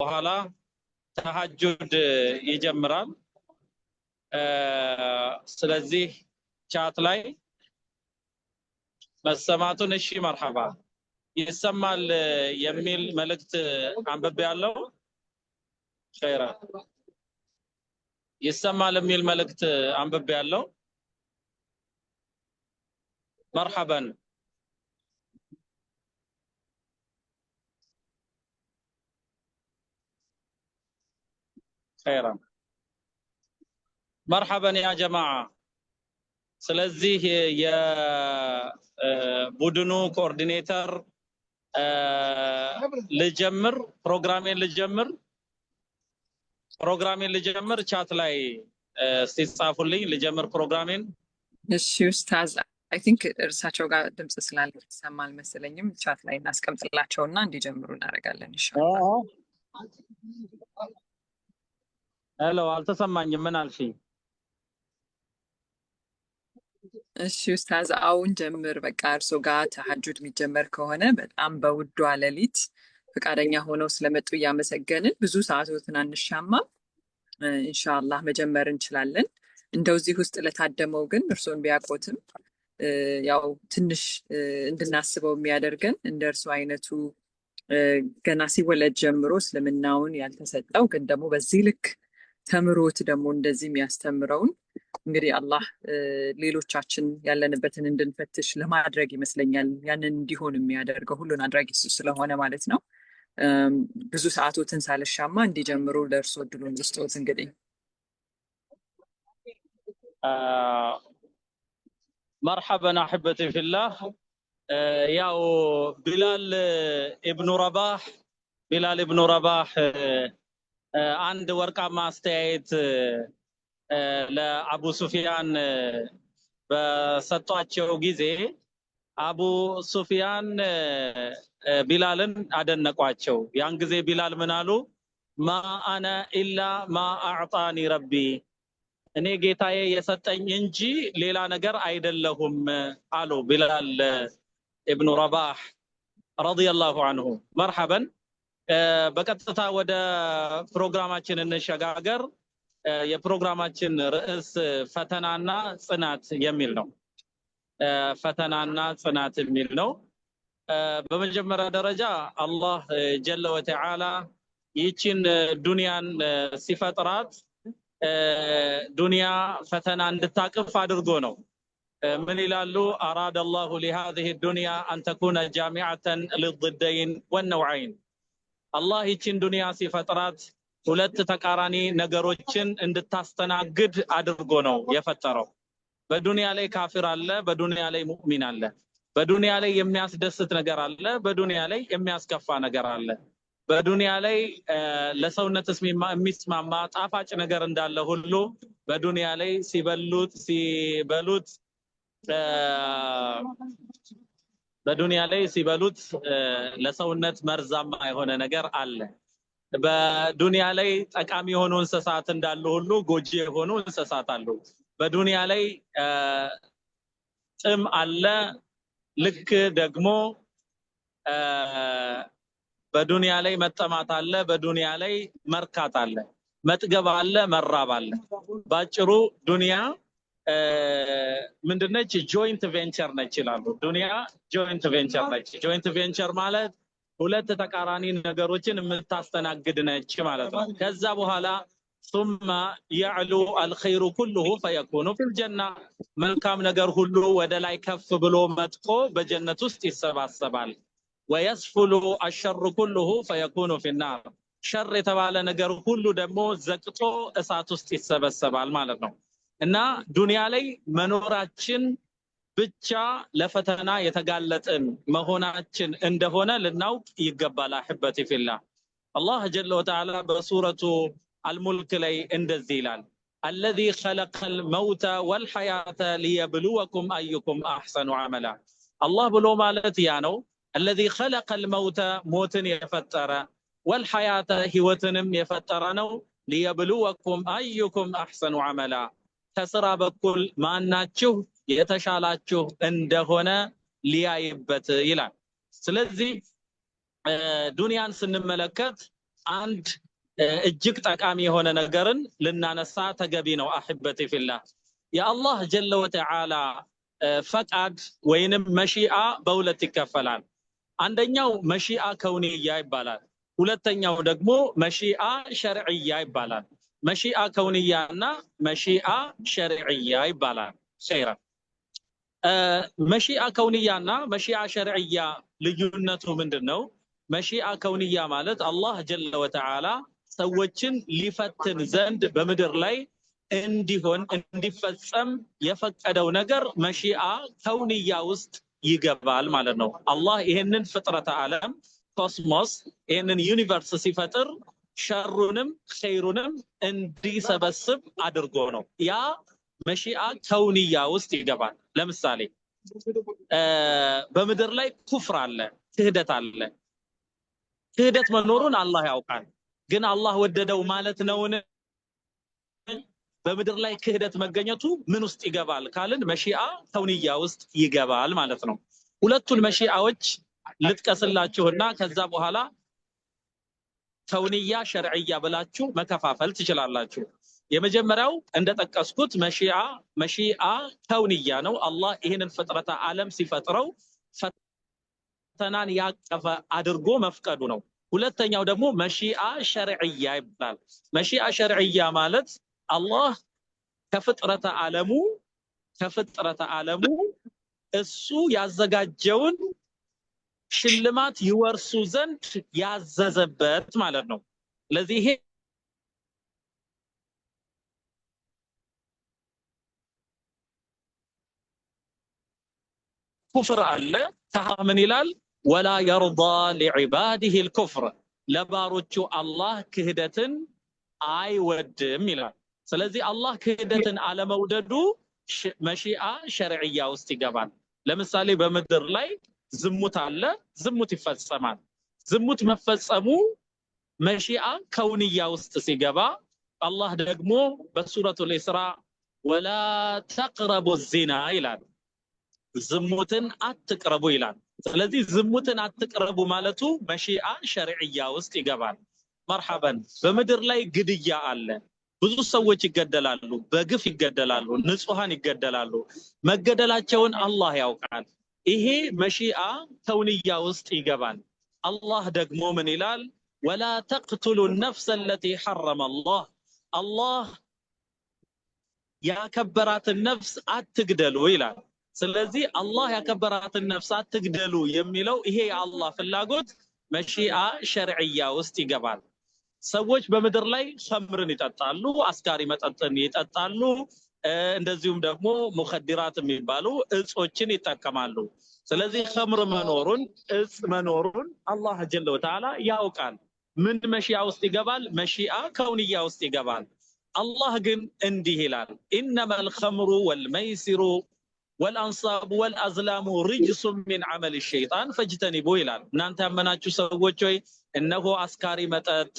በኋላ ተሐጁድ ይጀምራል። ስለዚህ ቻት ላይ መሰማቱን እሺ መርሐባ ይሰማል የሚል መልእክት አንብቤ ያለው ኸይራ ይሰማል የሚል መልእክት አንብቤ ያለው መርሐባን ኸይራ መርሐባን ያ ጀማዓ ስለዚህ የቡድኑ ኮኦርዲኔተር ልጀምር ፕሮግራሜን ልጀምር ቻት ላይ ሲጻፉልኝ ልጀምር ፕሮግራሜን እሺ ኡስታዝ አይ ቲንክ እርሳቸው ጋር ድምጽ ስላለ ይሰማል መሰለኝም ቻት ላይ እናስቀምጥላቸውና እንዲጀምሩ እናደርጋለን ኢንሻአላህ ሄሎ አልተሰማኝም ምን አልሽ እሺ ኡስታዝ አሁን ጀምር በቃ እርሶ ጋር ተሐጁድ የሚጀመር ከሆነ በጣም በውዷ ሌሊት ፈቃደኛ ሆነው ስለመጡ እያመሰገንን ብዙ ሰዓቶችን አንሻማ ኢንሻአላህ መጀመር እንችላለን እንደው እዚህ ውስጥ ለታደመው ግን እርሶን ቢያቆትም ያው ትንሽ እንድናስበው የሚያደርገን እንደ እርሶ አይነቱ ገና ሲወለድ ጀምሮ እስልምናውን ያልተሰጠው ግን ደግሞ በዚህ ልክ ተምሮት ደግሞ እንደዚህ የሚያስተምረውን እንግዲህ አላህ ሌሎቻችን ያለንበትን እንድንፈትሽ ለማድረግ ይመስለኛል ያንን እንዲሆን የሚያደርገው ሁሉን አድራጊ እሱ ስለሆነ ማለት ነው ብዙ ሰዓቶችን ሳልሻማ እንዲጀምሩ ለእርሶ እድሉን ልስጥዎት እንግዲህ مرحبا احبتي في الله ያው ቢላል ኢብኑ ረባህ አንድ ወርቃማ አስተያየት ለአቡ ሱፊያን በሰጧቸው ጊዜ አቡ ሱፊያን ቢላልን አደነቋቸው ያን ጊዜ ቢላል ምን አሉ ማ አነ ኢላ ማ አዕጣኒ ረቢ እኔ ጌታዬ የሰጠኝ እንጂ ሌላ ነገር አይደለሁም አሉ ቢላል ኢብኑ ረባህ ረዲየላሁ ዐንሁ መርሐበን በቀጥታ ወደ ፕሮግራማችን እንሸጋገር የፕሮግራማችን ርዕስ ፈተናና ጽናት የሚል ነው ፈተናና ጽናት የሚል ነው በመጀመሪያ ደረጃ አላህ ጀለ ወተዓላ ይህችን ዱንያን ሲፈጥራት ዱንያ ፈተና እንድታቅፍ አድርጎ ነው ምን ይላሉ አራደ አላሁ لهذه الدنيا ان تكون جامعة للضدين والنوعين አላህ ይህችን ዱንያ ሲፈጥራት ሁለት ተቃራኒ ነገሮችን እንድታስተናግድ አድርጎ ነው የፈጠረው በዱንያ ላይ ካፊር አለ በዱንያ ላይ ሙእሚን አለ በዱንያ ላይ የሚያስደስት ነገር አለ በዱንያ ላይ የሚያስከፋ ነገር አለ በዱንያ ላይ ለሰውነት የሚስማማ ጣፋጭ ነገር እንዳለ ሁሉ በዱንያ ላይ ሲበሉት ለሰውነት መርዛማ የሆነ ነገር አለ በዱንያ ላይ ጠቃሚ የሆኑ እንስሳት እንዳሉ ሁሉ ጎጂ የሆኑ እንስሳት አሉ በዱንያ ላይ ጥም አለ ልክ ደግሞ በዱንያ ላይ መጠማት አለ በዱንያ ላይ መርካት አለ መጥገብ አለ መራብ አለ ባጭሩ ዱንያ ምንድነች ጆይንት ቬንቸር ነች ይላሉ ዱንያ ጆይንት ቬንቸር ማለት ሁለት ተቃራኒ ነገሮችን የምታስተናግድ ነች ማለት ነው ከዛ በኋላ ثم يعلو الخير كله فيكون في الجنه መልካም ነገር ሁሉ ወደ ላይ ከፍ ብሎ መጥቆ በጀነት ውስጥ ይሰባሰባል ويسفل الشر كله فيكون في النار شر የተባለ ነገር ሁሉ ደግሞ ዘቅጦ እሳት ውስጥ ይሰበሰባል ማለት ነው እና ዱንያ ላይ መኖራችን ብቻ ለፈተና የተጋለጠን መሆናችን እንደሆነ ልናውቅ ይገባል አህበቲ ፊላህ አላህ ጀለ ወተዓላ በሱረቱ አልሙልክ ላይ እንደዚህ ይላል الذي خلق الموت والحياة ليبلوكم أيكم أحسن عملا الله ብሎ ማለት ያ ነው الذي خلق الموت موتن يفتر والحياة هوتنم يفتر ነው ليبلوكم أيكم أحسن عملا ከስራ በኩል ማናችሁ የተሻላችሁ እንደሆነ ሊያይበት ይላል ስለዚህ ዱንያን ስንመለከት አንድ እጅግ ጠቃሚ የሆነ ነገርን ልናነሳ ተገቢ ነው። አህበቲ ፊላህ የአላህ ጀለ ወተዓላ ፈቃድ ወይንም መሺአ በሁለት ይከፈላል። አንደኛው መሺአ ከውንያ ይባላል። ሁለተኛው ደግሞ መሺአ ሸርዕያ ይባላል። መሺአ ከውንያና መሺአ ሸርዕያ ይባላል። ኸይራ መሺአ ከውንያና መሺአ ሸርዕያ ልዩነቱ ምንድነው? መሺአ ከውንያ ማለት አላህ ጀለ ወተዓላ ሰዎችን ሊፈትን ዘንድ በምድር ላይ እንዲሆን እንዲፈጸም የፈቀደው ነገር መሺአ ከውንያ ውስጥ ይገባል ማለት ነው። አላህ ይሄንን ፍጥረተ ዓለም ኮስሞስ ይሄንን ዩኒቨርስ ሲፈጥር ሸሩንም ኸይሩንም እንዲሰበስብ አድርጎ ነው። ያ መሺአ ከውንያ ውስጥ ይገባል። ለምሳሌ በምድር ላይ ኩፍር አለ፣ ክህደት አለ። ክህደት መኖሩን አላህ ያውቃል። ግን አላህ ወደደው ማለት ነውን? በምድር ላይ ክህደት መገኘቱ ምን ውስጥ ይገባል ካልን መሺአ ከውንያ ውስጥ ይገባል ማለት ነው። ሁለቱን መሺአዎች ልጥቀስላችሁና ከዛ በኋላ ከውንያ ሸርዕያ ብላችሁ መከፋፈል ትችላላችሁ። የመጀመሪያው እንደጠቀስኩት መሺአ ከውንያ ነው። አላህ ይህንን ፍጥረተ ዓለም ሲፈጥረው ፈተናን ያቀፈ አድርጎ መፍቀዱ ነው። ሁለተኛው ደግሞ መሺአ ሸርዕያ ይባላል። መሺአ ሸርዕያ ማለት አላህ ከፍጥረተ ዓለሙ እሱ ያዘጋጀውን ሽልማት ይወርሱ ዘንድ ያዘዘበት ማለት ነው። ስለዚህ ይሄ ኩፍር አለ። ምን ይላል? ወላ የርዳ ሊዕባዲህ ልኩፍር፣ ለባሮቹ አላህ ክህደትን አይወድም ይላል። ስለዚህ አላህ ክህደትን አለመውደዱ መሺአ ሸርዕያ ውስጥ ይገባል። ለምሳሌ በምድር ላይ ዝሙት አለ፣ ዝሙት ይፈጸማል። ዝሙት መፈጸሙ መሺአ ከውንያ ውስጥ ሲገባ አላህ ደግሞ በሱረቱል ኢስራ ወላ ተቅረቡ ዚና ይላል። ዝሙትን አትቅረቡ ይላል። ስለዚህ ዝሙትን አትቅረቡ ማለቱ መሺአ ሸርዕያ ውስጥ ይገባል። መርሐበን። በምድር ላይ ግድያ አለ፣ ብዙ ሰዎች ይገደላሉ፣ በግፍ ይገደላሉ፣ ንጹሃን ይገደላሉ። መገደላቸውን አላህ ያውቃል። ይሄ መሺአ ከውንያ ውስጥ ይገባል። አላህ ደግሞ ምን ይላል? ወላ ተቅቱሉ ነፍሰ ለቲ ሐረመ አላህ፣ አላህ ያከበራትን ነፍስ አትግደሉ ይላል። ስለዚህ አላህ ያከበራትን ነፍስ አትግደሉ የሚለው ይሄ የአላህ ፍላጎት መሺአ ሸርዕያ ውስጥ ይገባል። ሰዎች በምድር ላይ ኸምርን ይጠጣሉ፣ አስካሪ መጠጥን ይጠጣሉ፣ እንደዚሁም ደግሞ ሙኸዲራት የሚባሉ እጾችን ይጠቀማሉ። ስለዚህ ኸምር መኖሩን እጽ መኖሩን አላህ ጀለ ወተዓላ ያውቃል። ምን መሺአ ውስጥ ይገባል? መሺአ ከውንያ ውስጥ ይገባል። አላህ ግን እንዲህ ይላል፣ ኢነመል ኸምሩ ወልመይሲሩ ወልአንሳቡ ወልአዝላሙ ሪጅሱን ሚን ዐመል ሸይጣን ፈጅተኒቡ ይላል። እናንተ ያመናችሁ ሰዎች ሆይ እነሆ አስካሪ መጠጥ፣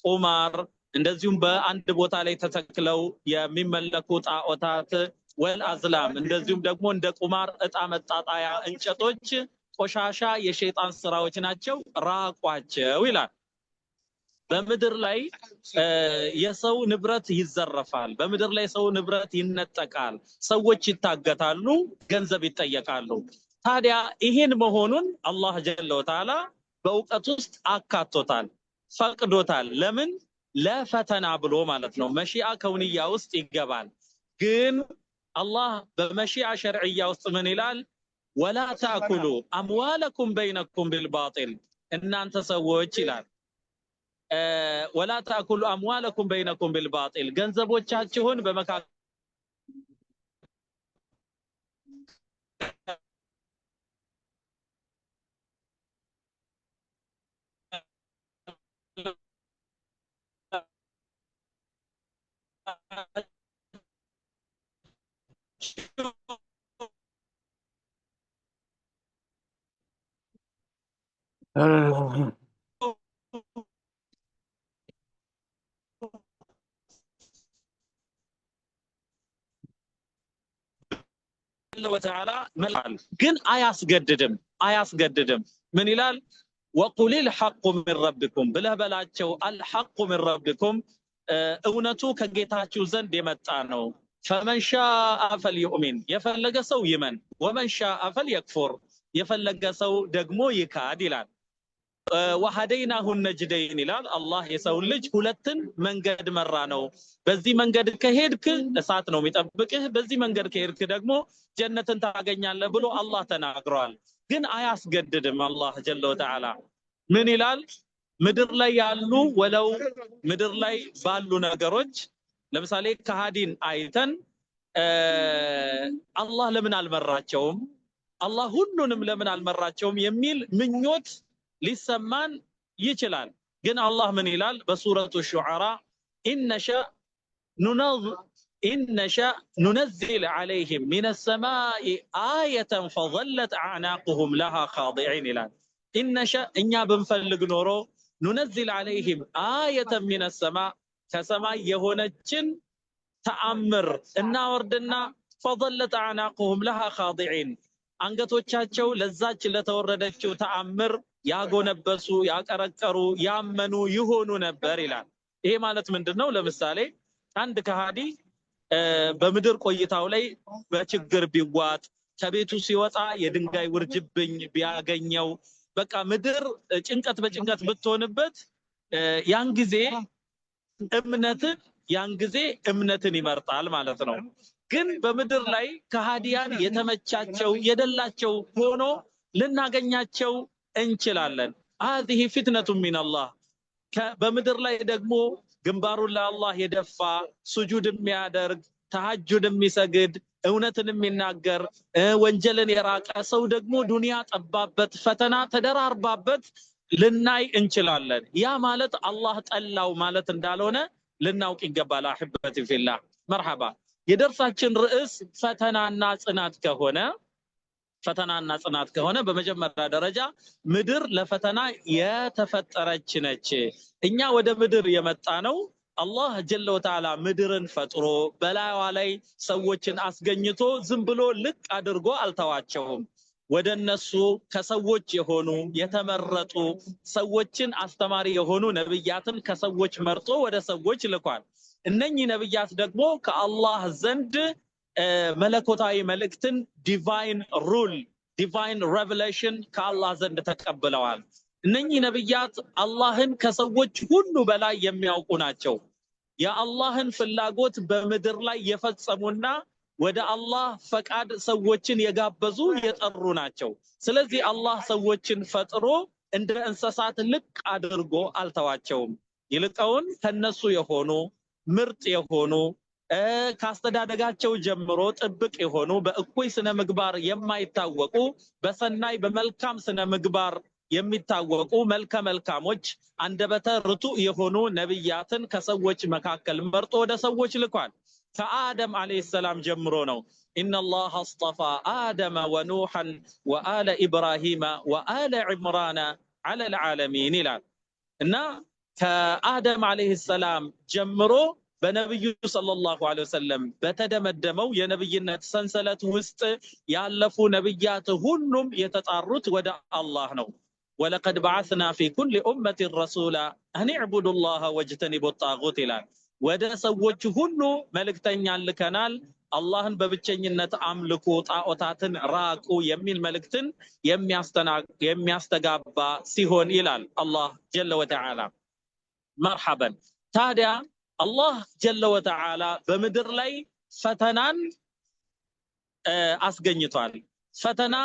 ቁማር፣ እንደዚሁም በአንድ ቦታ ላይ ተተክለው የሚመለኩ ጣዖታት፣ ወልአዝላም እንደዚሁም ደግሞ እንደ ቁማር እጣ መጣጣያ እንጨቶች ቆሻሻ የሸይጣን ስራዎች ናቸው፣ ራቋቸው ይላል። በምድር ላይ የሰው ንብረት ይዘረፋል፣ በምድር ላይ ሰው ንብረት ይነጠቃል፣ ሰዎች ይታገታሉ፣ ገንዘብ ይጠየቃሉ። ታዲያ ይሄን መሆኑን አላህ ጀለ ወተዓላ በእውቀት ውስጥ አካቶታል፣ ፈቅዶታል። ለምን? ለፈተና ብሎ ማለት ነው። መሺአ ከውንያ ውስጥ ይገባል። ግን አላህ በመሺአ ሸርዕያ ውስጥ ምን ይላል? ወላ ተአኩሉ አምዋለኩም በይነኩም ቢልባጢል፣ እናንተ ሰዎች ይላል ወላ ተአኩሉ አምዋለኩም በይነኩም ቢልባጢል፣ ገንዘቦቻችሁን በመካከል ወተዓላ መልካል ግን አያስገድድም። ምን ይላል? وقل الحق من ربكم بله بلاچو الحق من ربكم እውነቱ ከጌታችሁ ዘንድ የመጣ ነው فمن شاء فليؤمن የፈለገ ሰው ይመን ومن شاء فليكفر የፈለገ ሰው ደግሞ ይካድ ይላል وهديناه النجدين ይላል አላህ የሰው ልጅ ሁለትን መንገድ መራ ነው በዚህ መንገድ ከሄድክ እሳት ነው የሚጠብቅህ በዚህ መንገድ ከሄድክ ደግሞ ጀነትን ታገኛለህ ብሎ አላህ ተናግሯል ግን አያስገድድም አላህ ጀለ ወተዓላ ምን ይላል ምድር ላይ ያሉ ወለው ምድር ላይ ባሉ ነገሮች ለምሳሌ ከሃዲን አይተን አላህ ለምን አልመራቸውም አላህ ሁሉንም ለምን አልመራቸውም የሚል ምኞት ሊሰማን ይችላል ግን አላህ ምን ይላል በሱረቱ ሹዓራ إنشأ ننزل عليهم من السماء آية فظلت أعناقهم لها خاضعين إلى إنشأ إنيا بنفلق نورو ننزل عليهم آية من السماء كسماء يهونجن تأمر إنا وردنا فظلت أعناقهم لها خاضعين አንገቶቻቸው ለዛች ለተወረደችው ተአምር ያጎነበሱ ያቀረቀሩ ያመኑ ይሆኑ ነበር ይላል ይሄ ማለት ምንድነው ለምሳሌ አንድ ከሃዲ በምድር ቆይታው ላይ በችግር ቢዋጥ ከቤቱ ሲወጣ የድንጋይ ውርጅብኝ ቢያገኘው በቃ ምድር ጭንቀት በጭንቀት ብትሆንበት ያን ጊዜ እምነትን ይመርጣል ማለት ነው ግን በምድር ላይ ከሃዲያን የተመቻቸው የደላቸው ሆኖ ልናገኛቸው እንችላለን هذه فتنة من الله በምድር ላይ ደግሞ ግንባሩን ለአላህ የደፋ ሱጁድ የሚያደርግ ተሐጁድ የሚሰግድ እውነትን የሚናገር ወንጀልን የራቀ ሰው ደግሞ ዱንያ ጠባበት ፈተና ተደራርባበት ልናይ እንችላለን ያ ማለት አላህ ጠላው ማለት እንዳልሆነ ልናውቅ ይገባል አህበቲ ፊላህ መርሐባ የደርሳችን ርዕስ ፈተናና ጽናት ከሆነ በመጀመሪያ ደረጃ ምድር ለፈተና የተፈጠረች ነች እኛ ወደ ምድር የመጣ ነው አላህ ጀለ ወተዓላ ምድርን ፈጥሮ በላይዋ ላይ ሰዎችን አስገኝቶ ዝም ብሎ ልቅ አድርጎ አልተዋቸውም ወደነሱ ከሰዎች የሆኑ የተመረጡ ሰዎችን አስተማሪ የሆኑ ነብያትን ከሰዎች መርጦ ወደ ሰዎች ልኳል እነኚህ ነብያት ደግሞ ከአላህ ዘንድ መለኮታዊ መልእክትን ዲቫይን ሬቨሌሽን ከአላህ ዘንድ ተቀብለዋል እነኚህ ነብያት አላህን ከሰዎች ሁሉ በላይ የሚያውቁ ናቸው የአላህን ፍላጎት በምድር ላይ የፈጸሙና ወደ አላህ ፈቃድ ሰዎችን የጋበዙ የጠሩ ናቸው ስለዚህ አላህ ሰዎችን ፈጥሮ እንደ እንስሳት ልቅ አድርጎ አልተዋቸውም ይልቀውን ከነሱ የሆኑ ምርጥ የሆኑ ካስተዳደጋቸው ጀምሮ ጥብቅ የሆኑ በእኩይ ስነ ምግባር የማይታወቁ በሰናይ በመልካም ስነ ምግባር የሚታወቁ መልካሞች አንደበተ ርቱዕ የሆኑ ነብያትን ከሰዎች መካከል መርጦ ወደ ሰዎች ልኳል ከአደም አለይሂ ሰላም ጀምሮ ነው ኢነላህ አስጠፋ አደም ወኑሐን ወአለ ኢብራሂም ወአለ ዒምራን على العالمين ይላል እና ከአደም አለይሂ ሰላም ጀምሮ በነብዩ ሰለላሁ ዐለይሂ ወሰለም በተደመደመው የነብይነት ሰንሰለት ውስጥ ያለፉ ነብያት ሁሉም የተጣሩት ወደ አላህ ነው ولقد بعثنا في كل امه رسولا ان اعبدوا الله واجتنبوا الطاغوت ይላል ወደ ሰዎች ሁሉ መልእክተኛን ልከናል አላህን በብቸኝነት አምልኩ ጣዖታትን ራቁ የሚል መልእክትን የሚያስተጋባ ሲሆን ይላል አላህ ጀለ ወተዓላ مرحبا ታዲያ አላህ ጀለ ወተዓላ በምድር ላይ ፈተናን አስገኝቷል ፈተና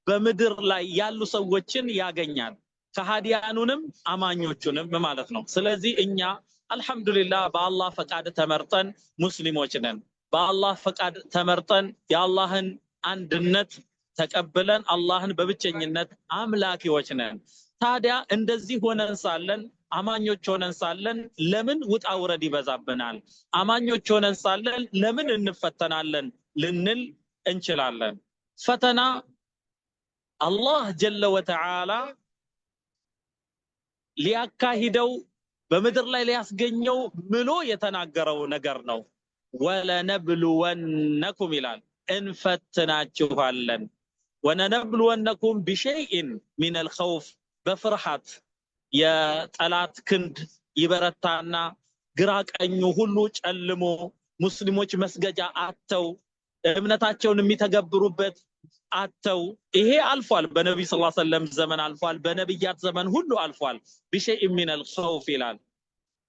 በምድር ላይ ያሉ ሰዎችን ያገኛል ከሃዲያኑንም አማኞቹንም ማለት ነው ስለዚህ እኛ አልহামዱሊላህ በአላህ ፈቃድ ተመርጠን ሙስሊሞች ነን በአላህ ፈቃድ ተመርጠን የአላህን አንድነት ተቀበለን አላህን በብቸኝነት አምላኪዎች ነን ታዲያ እንደዚህ ሆነን ሳለን አማኞች ሆነን ሳለን ለምን ውጣ ውረድ ይበዛብናል አማኞች ሆነን ሳለን ለምን እንፈተናለን ልንል እንችላለን ፈተና አላህ ጀለ ወተዓላ ሊያካሂደው በምድር ላይ ሊያስገኘው ምሎ የተናገረው ነገር ነው ወለነብሉወነኩም ይላል እንፈትናችኋለን ወነነብሉወነኩም بشيء من الخوف በፍርሃት የጠላት ክንድ ይበረታና ግራ ቀኙ ሁሉ ጨልሞ ሙስሊሞች መስገጃ አተው እምነታቸውን የሚተገብሩበት አተው ይሄ አልፏል በነብዩ ሰለላሁ ዐለይሂ ወሰለም ዘመን አልፏል በነብያት ዘመን ሁሉ አልፏል بشيء من الخوف ይላል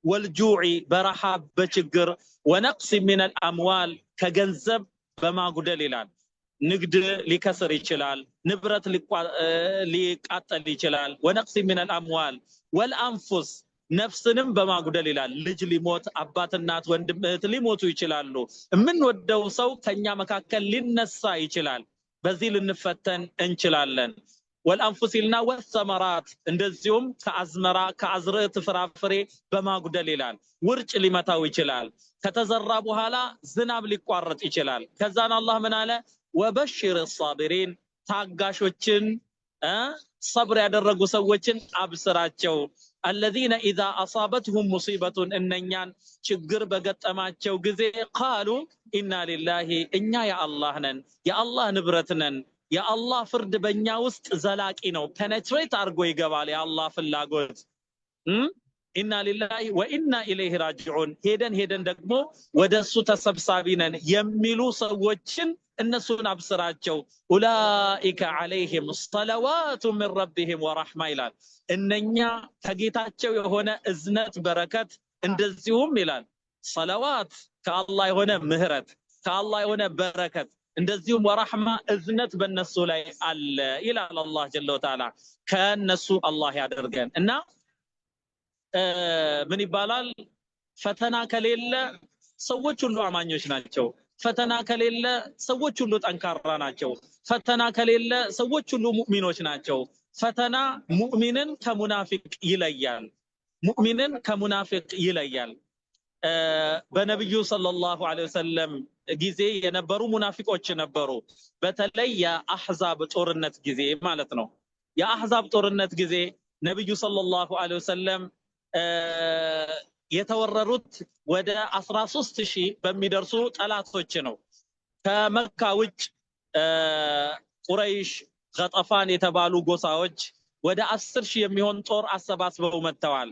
والجوع برحاب በችግር ونقص من الاموال ከገንዘብ በማጉደል ይላል ንግድ ሊከስር ይችላል ንብረት ሊቃጠል ይችላል ونقص من الاموال والانفس ነፍስንም በማጉደል ይላል ልጅ ሊሞት አባት እናት ወንድም እህት ሊሞቱ ይችላሉ የምንወደው ሰው ከኛ መካከል ሊነሳ ይችላል በዚህ ልንፈተን እንችላለን والانفس لنا والثمرات እንደዚሁም ከአዝመራ ከአዝርዕት ፍራፍሬ በማጉደል ይላል ውርጭ ሊመታው ይችላል ከተዘራ በኋላ ዝናብ ሊቋረጥ ይችላል ከዛን አላህ ምን አለ وبشر الصابرين ታጋሾችን صبر ያደረጉ ሰዎችን አብስራቸው الذين اذا اصابتهم مصيبه እነኛን ችግር በገጠማቸው ጊዜ قالوا انا لله እኛ የአላህ ነን የአላህ ንብረት ነን የአላህ ፍርድ በእኛ ውስጥ ዘላቂ ነው ፔኔትሬት አድርጎ ይገባል የአላህ ፍላጎት ኢና ሊላሂ ወኢና ኢለይሂ ራጂዑን ሄደን ደግሞ ወደሱ ተሰብሳቢ ነን የሚሉ ሰዎችን እነሱን አብስራቸው ኡላኢከ ዐለይሂም ሰለዋቱ ሚን ረቢሂም ወረሕማ ይላል እነኛ ከጌታቸው የሆነ እዝነት በረከት እንደዚሁም ይላል ሰለዋት ከአላህ የሆነ ምህረት ከአላህ የሆነ በረከት እንደዚሁም ወራህማ እዝነት በእነሱ ላይ አለ ይላል አላህ ጀለ ወተዓላ ከነሱ አላህ ያደርገን እና ምን ይባላል ፈተና ከሌለ ሰዎች ሁሉ አማኞች ናቸው ፈተና ከሌለ ሰዎች ሁሉ ጠንካራ ናቸው ፈተና ከሌለ ሰዎች ሁሉ ሙእሚኖች ናቸው ፈተና ሙእሚንን ከሙናፊቅ ይለያል ሙእሚንን ከሙናፊቅ ይለያል በነብዩ ሰለላሁ ዐለይሂ ወሰለም ጊዜ የነበሩ ሙናፊቆች ነበሩ በተለይ የአህዛብ ጦርነት ጊዜ ማለት ነው የአህዛብ ጦርነት ጊዜ ነብዩ ሰለላሁ ዐለይሂ ወሰለም የተወረሩት ወደ 13000 በሚደርሱ ጠላቶች ነው ከመካ ውጭ ቁረይሽ ገጠፋን የተባሉ ጎሳዎች ወደ 10000 የሚሆን ጦር አሰባስበው መጥተዋል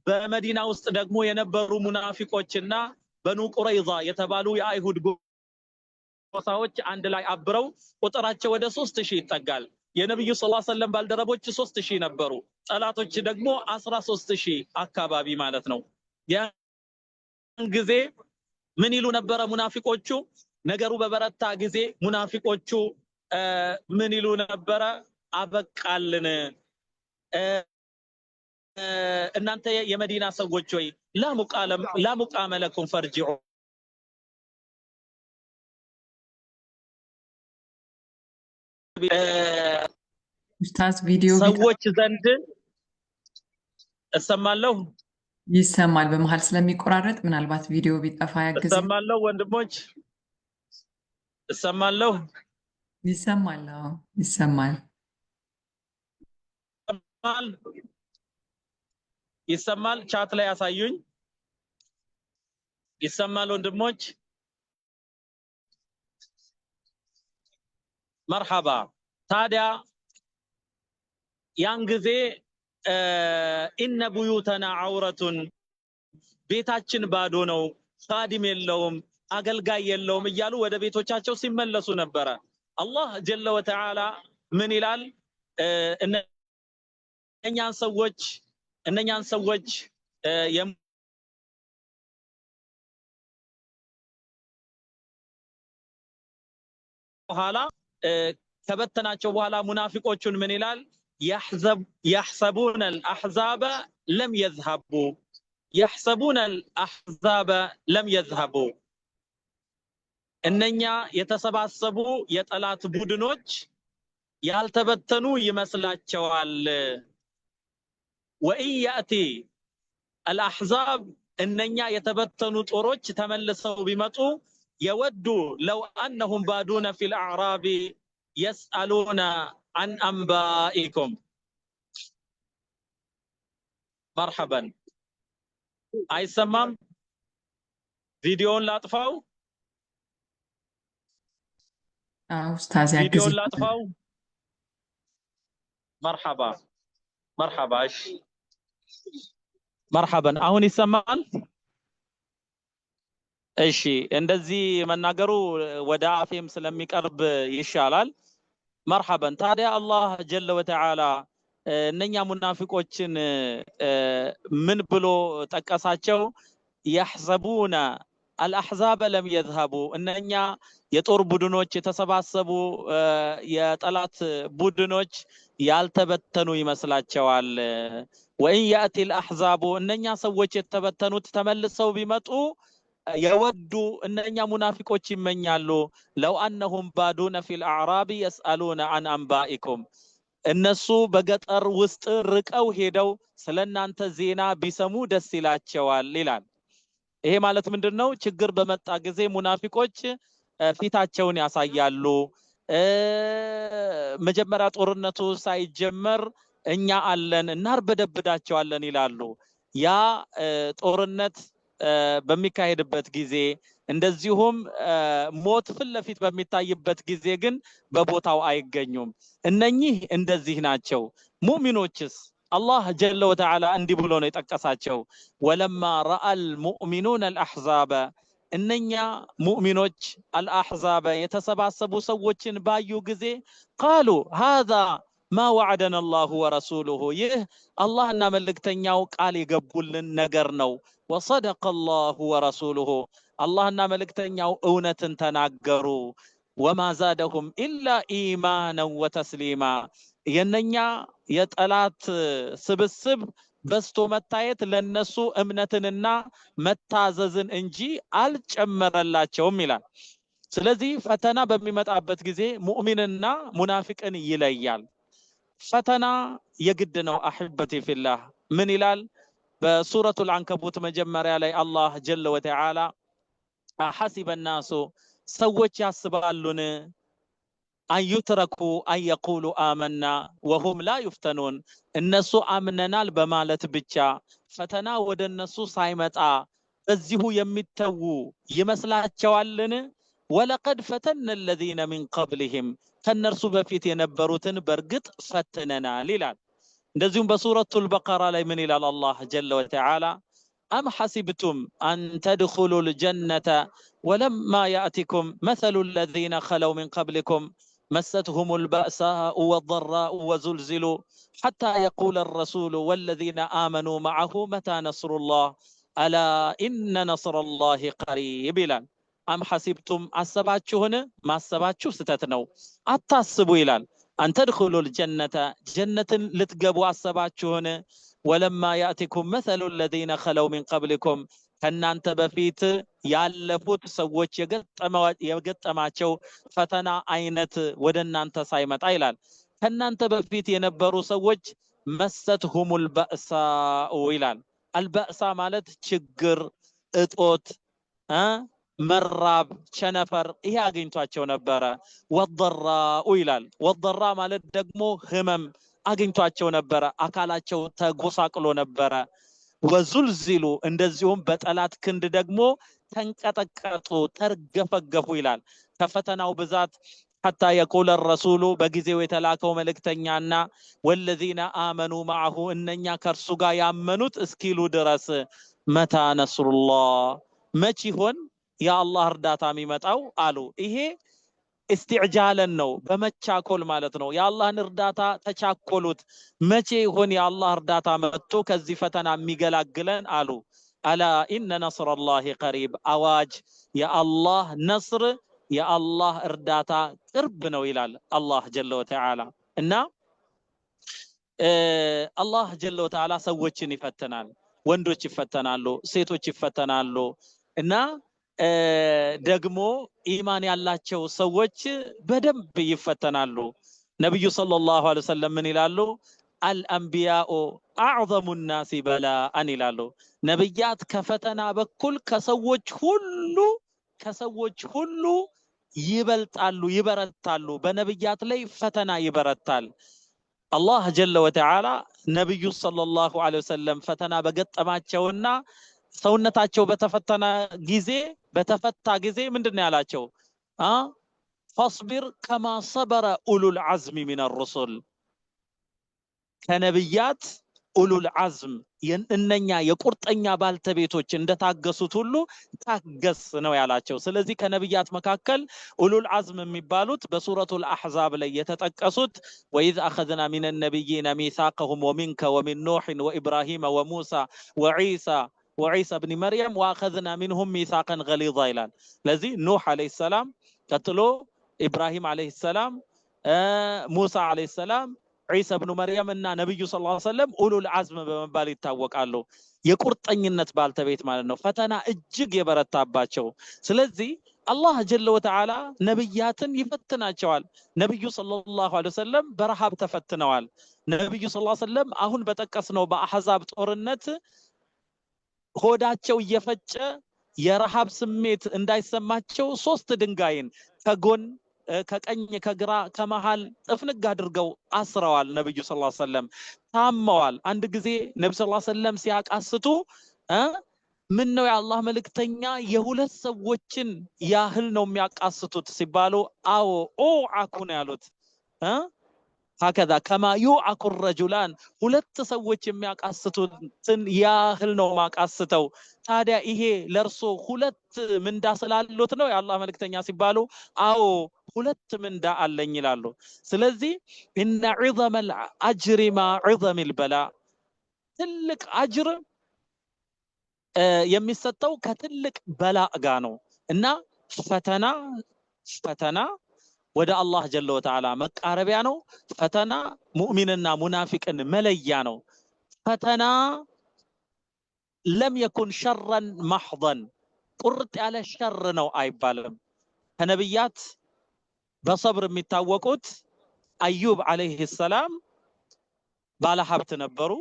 በመዲና ውስጥ ደግሞ የነበሩ ሙናፊቆችና በኑ ቁረይዛ የተባሉ የአይሁድ ጎሳዎች አንድ ላይ አብረው ቁጥራቸው ወደ 3000 ይጠጋል የነብዩ ሰለላሁ ዐለይሂ ወሰለም ባልደረቦች 3000 ነበሩ ጠላቶች ደግሞ 13000 አካባቢ ማለት ነው ያን ጊዜ ምን ይሉ ነበር ሙናፊቆቹ ነገሩ በበረታ ጊዜ ሙናፊቆቹ ምን ይሉ ነበር አበቃልን እናንተ የመዲና ሰዎች ሆይ ላ ሙቃመ ለኩም ፈርጂዑ ኡስታዝ ቪዲዮ ሰዎች ዘንድ እሰማለሁ ይሰማል በመሃል ስለሚቆራረጥ ምናልባት ቪዲዮ ቢጠፋ ያግዝ እሰማለሁ ወንድሞች እሰማለሁ ይሰማል ይሰማል ቻት ላይ ያሳዩኝ ይሰማል ወንድሞች መርሐባ ታዲያ ያን ጊዜ ኢነ ቡዩተና ዐውረቱን ቤታችን ባዶ ነው ኻዲም የለውም አገልጋይ የለውም እያሉ ወደ ቤቶቻቸው ሲመለሱ ነበረ አላህ ጀለ ወተዓላ ምን ይላል እነኛን ሰዎች በኋላ ከበተናቸው በኋላ ሙናፊቆቹን ምን ይላል يحسبون الأحزاب لم يذهبوا እነኛ የተሰባሰቡ የጠላት ቡድኖች ያልተበተኑ ይመስላቸዋል وإن يأتي الأحزاب እነኛ የተበተኑ ጦሮች ተመልሰው ቢመጡ يودوا لو أنهم بادون في الأعراب يسألون عن أنبائكم مرحبا አይሰማም ቪዲዮውን ላጥፋው ኡስታዝ ያግዝ ቪዲዮውን ላጥፋው مرحبا مرحبا እሺ مرحبا አሁን ይሰማል እሺ እንደዚህ መናገሩ ወደ አፌም ስለሚቀርብ ይሻላል مرحبا ታዲያ አላህ ጀለ ወተዓላ እነኛ ሙናፊቆችን ምን ብሎ ጠቀሳቸው يحسبون الأحزاب لم يذهبوا እነኛ የጦር ቡድኖች የተሰባሰቡ የጠላት ቡድኖች ያልተበተኑ ይመስላቸዋል وإن يأتي الأحزاب እነኛ ሰዎች የተበተኑት ተመልሰው ቢመጡ يود እነኛ ሙናፊቆች ይመኛሉ لو أنهم بادون في الأعراب يسألون عن أنبائكم እነሱ በገጠር ውስጥ ርቀው ሄደው ስለናንተ ዜና ቢሰሙ ደስ ይላቸዋል ይላል ይሄ ማለት ምንድነው ችግር በመጣ ጊዜ ሙናፊቆች ፊታቸውን ያሳያሉ መጀመሪያ ጦርነቱ ሳይጀመር እኛ አለን እናርበደብዳቸዋለን ይላሉ ያ ጦርነት በሚካሄድበት ጊዜ እንደዚሁም ሞት ፍለፊት በሚታይበት ጊዜ ግን በቦታው አይገኙም እነኚህ እንደዚህ ናቸው ሙእሚኖችስ الله جل وتعالى እንዲህ ብሎ ነው የጠቀሳቸው ولما راى المؤمنون الاحزاب እነኛ ሙእሚኖች አልአህዛብ የተሰባሰቡ ሰዎችን ባዩ ጊዜ قالوا هذا ما وعدنا الله ورسوله ይህ አላህና መልእክተኛው ቃል የገቡልን ነገር ነው وصدق الله ورسوله አላህና መልእክተኛው እውነትን ተናገሩ وما زادهم الا ايمانا وتسليما የነኛ የጠላት ስብስብ በስቶ መታየት ለነሱ እምነትንና መታዘዝን እንጂ አልጨመረላቸውም ይላል ስለዚህ ፈተና በሚመጣበት ጊዜ ሙእሚንና ሙናፊቅን ይለያል ፈተና የግድ ነው አህበቲ ፊላህ ምን ይላል በሱረቱል አንከቡት መጀመሪያ ላይ አላህ ጀለ ወተዓላ حسب الناس ሰዎች ያስባሉን أيتركوا أن يقولوا آمنا وهم لا يفتنون الناس آمننال بمالت بيتشا فتنا ود الناس سايمتا እዚሁ የሚተው ይመስላቸዋልን ولقد فتن الذين من قبلهم ከነርሱ በፊት የነበሩትን በርግጥ ፈተነናል ይላል እንደዚሁም በሱረቱል በቀራ ላይ ምን ይላል አላህ ጀለ ወተዓላ أم حسبتم أن تدخلوا الجنة ولما يأتكم مثل الذين خلوا من قبلكم مستهم البأساء والضراء وزلزلوا حتى يقول الرسول والذين آمنوا معه متى نصر الله ألا إن نصر الله قريب أم حسبتم أسباتشهن ما أسباتشو ستتنو أتصبوا إلى أن تدخلوا الجنة جنة لتقبوا أسباتشهن ولما يأتكم مثل الذين خلوا من قبلكم ከናንተ በፊት ያለፉት ሰዎች የገጠማቸው ፈተና አይነት ወደናንተ ሳይመጣ ይላል ከናንተ በፊት የነበሩ ሰዎች መሰትሁሙል በእሳኡ ይላል አልበእሳ ማለት ችግር እጦት መራብ ቸነፈር ይሄ አግኝቷቸው ነበረ ወضራኡ ይላል ወضራ ማለት ደግሞ ህመም አግኝቷቸው ነበረ አካላቸው ተጎሳቅሎ ነበረ ወዙልዚሉ እንደዚሁም በጠላት ክንድ ደግሞ ተንቀጠቀጡ ተርገፈገፉ ይላል ከፈተናው ብዛት حتى يقول الرسول በጊዜው የተላከው መልእክተኛና والذين آمنوا معه እነኛ ከርሱ ጋር ያመኑት እስኪሉ ድረስ متى نصر الله መቼ ይሆን የአላህ እርዳታ የሚመጣው አሉ ይሄ استعجالا ነው በመቻኮል ማለት ነው የአላህን እርዳታ ተቻኮሉት መቼ ይሆን የአላህ እርዳታ መጥቶ ከዚህ ፈተና የሚገላግለን አሉ الا ان نصر الله قريب አዋጅ የአላህ ነስር የአላህ እርዳታ ቅርብ ነው ይላል አላህ ጀለ ወተዓላ እና አላህ ጀለ ወተዓላ ሰዎችን ይፈተናል ወንዶች ይፈተናሉ ሴቶች ይፈተናሉ እና ደግሞ ኢማን ያላቸው ሰዎች በደንብ ይፈተናሉ ነብዩ ሰለላሁ ዐለይሂ ወሰለም ምን ይላሉ الانبياء اعظم الناس بلاء ይላሉ ነብያት ከፈተና በኩል ከሰዎች ሁሉ ይበልጣሉ ይበረታሉ በነብያት ላይ ፈተና ይበረታል አላህ ጀለ ወተዓላ ነብዩ ሰለላሁ ዐለይሂ ወሰለም ፈተና በገጠማቸውና ሰውነታቸው በተፈታ ጊዜ ምንድነው ያላቸው فاصبر كما صبر اولو العزم من الرسل ከነብያት ኡሉል ዐዝም እነኛ የቁርጠኛ ባልተቤቶች እንደታገሱት ሁሉ ታገስ ነው ያላቸው። ስለዚህ ከነብያት መካከል ኡሉል ዐዝም የሚባሉት በሱረቱል አሕዛብ ላይ የተጠቀሱት ወኢዝ አኸዝና ሚነ ነቢይነ ሚሳቀሁም ወሚንከ ወሚን ኑሕ ወኢብራሂም ወሙሳ ወዒሳ ብን መርየም ወአኸዝና ሚንሁም ሚሳቀን ገሊዛ ይላል። ስለዚህ ኑሕ ዓለይሂ ሰላም፣ ቀጥሎ ኢብራሂም ዓለይሂ ሰላም፣ ሙሳ ዓለይሂ ሰላም፣ ዒሳ ብኑ መርየም እና ነብዩ ሰለላሁ ዐለይሂ ወሰለም ኡሉል ዐዝም በመባል ይታወቃሉ። የቁርጠኝነት ባልተቤት ማለት ነው። ፈተና እጅግ የበረታባቸው። ስለዚህ አላህ ጀለ ወተዓላ ነብያትን ይፈትናቸዋል። ነብዩ ሰለላሁ ዐለይሂ ወሰለም በረሃብ ተፈትነዋል። ነብዩ ሰለላሁ ዐለይሂ ወሰለም አሁን በጠቀስነው በአሕዛብ ጦርነት ሆዳቸው እየፈጨ የረሃብ ስሜት እንዳይሰማቸው 3 ድንጋይን ከጎን ከቀኝ ከግራ ከመሃል ጥፍንግ አድርገው አስረዋል። ነብዩ ሰለላሁ ዐለይሂ ወሰለም ታመዋል። አንድ ጊዜ ነብዩ ሰለላሁ ዐለይሂ ወሰለም ሲያቃስቱ ምን ነው የአላህ መልእክተኛ የሁለት ሰዎችን ያህል ነው የሚያቃስቱት ሲባሉ አዎ ኦዓኩ ነው ያሉት። ሀከዛ ከማ ዩዓኩ ረጁላን ሁለት ሰዎች የሚያቃስቱትን ያህል ነው ማቃስተው። ታዲያ ይሄ ለርሶ ሁለት ምንዳ ስላሉት ነው የአላህ መልእክተኛ ሲባሉ አዎ ሁለት ምንዳ አለኝ ይላሉ። ስለዚህ ኢነ ዒዘመል አጅሪ ማ ዒዘሚል በላ ትልቅ አጅር የሚሰጠው ከትልቅ በላ ጋር ነው እና ፈተና ወደ አላህ ጀለ ወተዓላ መቃረቢያ ነው። ፈተና ሙእሚንና ሙናፊቅን መለያ ነው። ፈተና ለም የኩን ሸረን መሕضን ቁርጥ ያለ ሸር ነው አይባልም። ከነብያት በሰብር የሚታወቁት አዩብ ዓለይሂ ሰላም ባለ ሀብት ነበሩ፣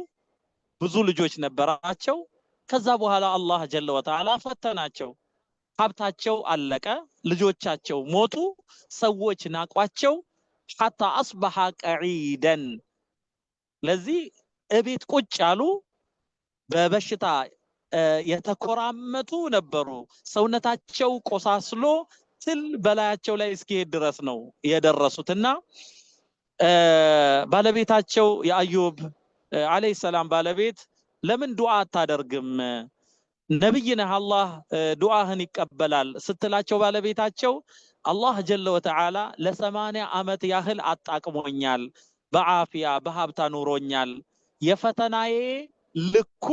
ብዙ ልጆች ነበራቸው። ከዛ በኋላ አላህ ጀለ ወተዓላ ፈተናቸው። ሀብታቸው አለቀ፣ ልጆቻቸው ሞቱ፣ ሰዎች ናቋቸው። ሐታ አስበሐ ቀዒደን ለዚህ እቤት ቁጭ ያሉ በበሽታ የተኮራመቱ ነበሩ። ሰውነታቸው ቆሳስሎ ትል በላያቸው ላይ እስኪሄድ ድረስ ነው የደረሱትና ባለቤታቸው የአዩብ ዓለይሂ ሰላም ባለቤት ለምን ዱዓ አታደርግም? ነብይ ነህ፣ አላህ ዱዓህን ይቀበላል ስትላቸው ባለቤታቸው አላህ ጀለ ወተዓላ ለ80 ዓመት ያህል አጣቅሞኛል፣ በአፊያ በሀብታ ኑሮኛል። የፈተናዬ ልኩ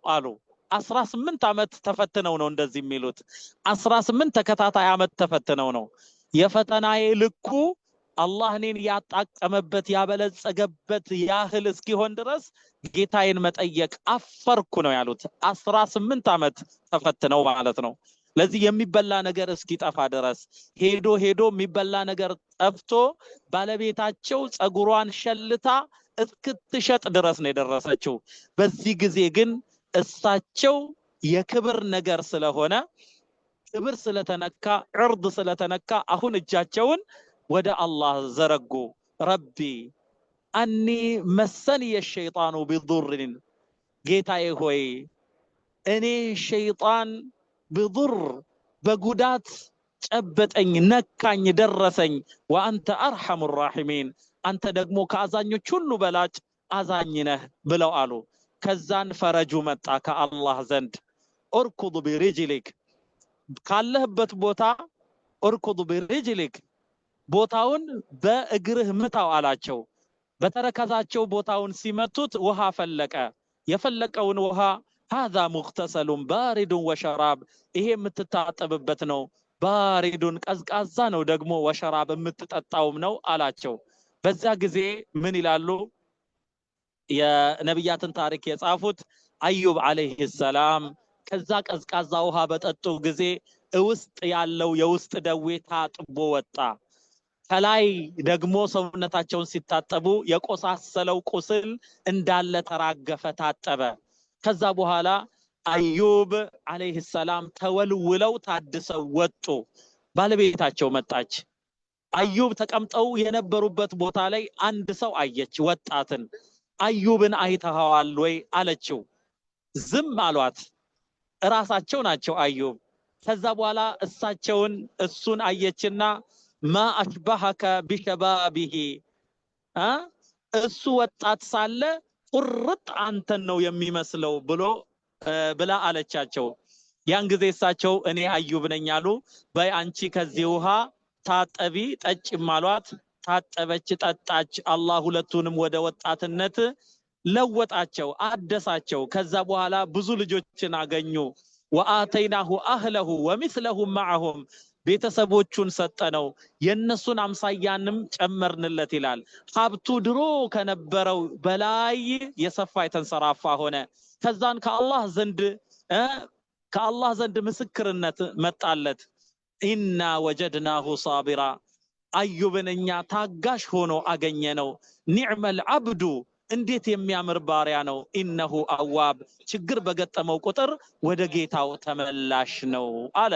አሉ 18 ዓመት ተፈትነው ነው እንደዚህ የሚሉት። 18 ተከታታይ ዓመት ተፈትነው ነው የፈተናዬ ልኩ አላህ እኔን ያጣቀመበት ያበለጸገበት ያህል እስኪሆን ድረስ ጌታዬን መጠየቅ አፈርኩ ነው ያሉት። 18 ዓመት ተፈትነው ማለት ነው። ለዚህ የሚበላ ነገር እስኪጠፋ ድረስ ሄዶ የሚበላ ነገር ጠፍቶ ባለቤታቸው ጸጉሯን ሸልታ እስክትሸጥ ድረስ ነው የደረሰችው። በዚህ ጊዜ ግን እሳቸው የክብር ነገር ስለሆነ ክብር ስለተነካ ዕርድ ስለተነካ አሁን እጃቸውን ወደ አላህ ዘረጉ። ረቢ አኒ መሰኒ የሸይጣኑ ቢዱርን ጌታዬ ሆይ እኔ ሸይጣን ቢዱር በጉዳት ጨበጠኝ፣ ነካኝ፣ ደረሰኝ። ወአንተ አርሐሙ ራሒሚን አንተ ደግሞ ከአዛኞች ሁሉ በላጭ አዛኝ ነህ ብለው አሉ። ከዛን ፈረጁ መጣ ከአላህ ዘንድ። ኡርኩድ ቢሪጅሊክ ካለህበት ቦታ ኡርኩድ ቢሪጅሊክ ቦታውን በእግርህ ምታው አላቸው። በተረከዛቸው ቦታውን ሲመቱት ውሃ ፈለቀ። የፈለቀውን ውሃ هذا مغتسل بارد وشراب ይሄ የምትታጠብበት ነው፣ ባሪዱን ቀዝቃዛ ነው ደግሞ ወሸራብ የምትጠጣውም ነው አላቸው። በዛ ጊዜ ምን ይላሉ የነብያትን ታሪክ የጻፉት አዩብ ዓለይሂ ሰላም ከዛ ቀዝቃዛ ውሃ በጠጡ ጊዜ ውስጥ ያለው የውስጥ ደዌ ታጥቦ ወጣ። ከላይ ደግሞ ሰውነታቸውን ሲታጠቡ የቆሳሰለው ቁስል እንዳለ ተራገፈ፣ ታጠበ። ከዛ በኋላ አዩብ ዓለይሂ ሰላም ተወልውለው ታድሰው ወጡ። ባለቤታቸው መጣች። አዩብ ተቀምጠው የነበሩበት ቦታ ላይ አንድ ሰው አየች፣ ወጣትን። አዩብን አይተኸዋል ወይ አለችው። ዝም አሏት። እራሳቸው ናቸው አዩብ። ከዛ በኋላ እሱን አየችና ማ አሽባሐከ ቢሸባቢሂ እሱ ወጣት ሳለ ቁርጥ አንተን ነው የሚመስለው ብላ አለቻቸው። ያን ጊዜ እሳቸው እኔ አዩብ ነኝ አሉ። በይ አንቺ ከዚህ ውሃ ታጠቢ ጠጭም አሏት። ታጠበች፣ ጠጣች። አላህ ሁለቱንም ወደ ወጣትነት ለወጣቸው፣ አደሳቸው። ከዛ በኋላ ብዙ ልጆችን አገኙ። ወአተይናሁ አህለሁ ወሚስለሁም ማዐሁም ቤተሰቦቹን ሰጠነው የነሱን አምሳያንም ጨመርንለት ይላል። ሀብቱ ድሮ ከነበረው በላይ የሰፋ የተንሰራፋ ሆነ። ከዛን ከአላህ ዘንድ ምስክርነት መጣለት። ኢና ወጀድናሁ ሳቢራ አዩብን እኛ ታጋሽ ሆኖ አገኘነው። ኒዕመል አብዱ እንዴት የሚያምር ባሪያ ነው። ኢነሁ አዋብ ችግር በገጠመው ቁጥር ወደ ጌታው ተመላሽ ነው አለ።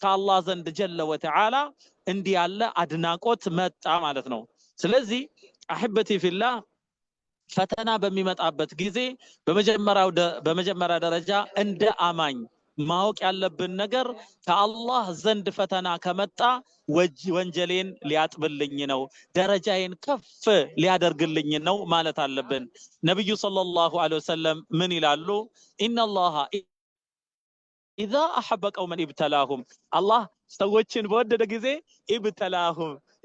ከአላህ ዘንድ ጀለ ወተዓላ እንዲህ ያለ አድናቆት መጣ ማለት ነው። ስለዚህ አሕበቲ ፊላህ ፈተና በሚመጣበት ጊዜ በመጀመሪያ ደረጃ እንደ አማኝ ማወቅ ያለብን ነገር ከአላህ ዘንድ ፈተና ከመጣ ወንጀሌን ሊያጥብልኝ ነው፣ ደረጃዬን ከፍ ሊያደርግልኝ ነው ማለት አለብን። ነብዩ ሰለላሁ ዐለይሂ ወሰለም ምን ይላሉ? ኢነላህ ኢዛ አሐበ ቀውመን ኢብተላሁም አላህ ሰዎችን በወደደ ጊዜ